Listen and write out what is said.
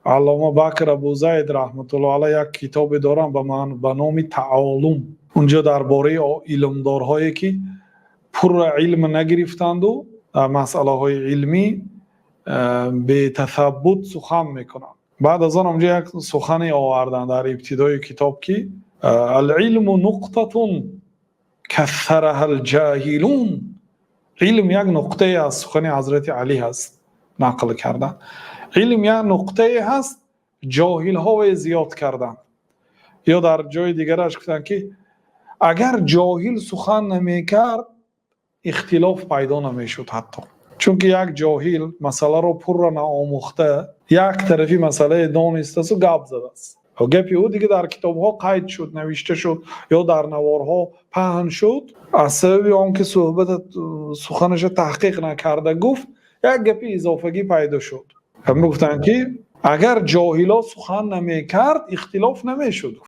علامه بکر ابوزید رحمت الله علیه یک کتاب دارن به نام تعالم. اونجا درباره علمدارهایی که پر علم نگرفتند و مسئله های علمی به تثبت سخن میکنند. بعد از آن اونجا یک سخنی آوردن در ابتدای کتاب که العلم نقطه کثرها الجاهلون. علم یک نقطه از سخن حضرت علی هست نقل کردن. علم یک نقطه هست جاهل ها زیاد کردن. یا در جای دیگرش گفتن که اگر جاهل سخن نمیکرد اختلاف پیدا نمیشد حتی. چون که یک جاهل مسئله رو پر نآموخته یک طرفی مسئله دانسته و گپ زده است و گپی او دیگه در کتاب ها قید شد، نوشته شد یا در نوارها پهن شد، از سبب آنکه صحبت سخنش تحقیق نکرده گفت یک گپی اضافگی پیدا شد. هم گفتن که اگر جاهلا سخن نمیکرد اختلاف نمیشد.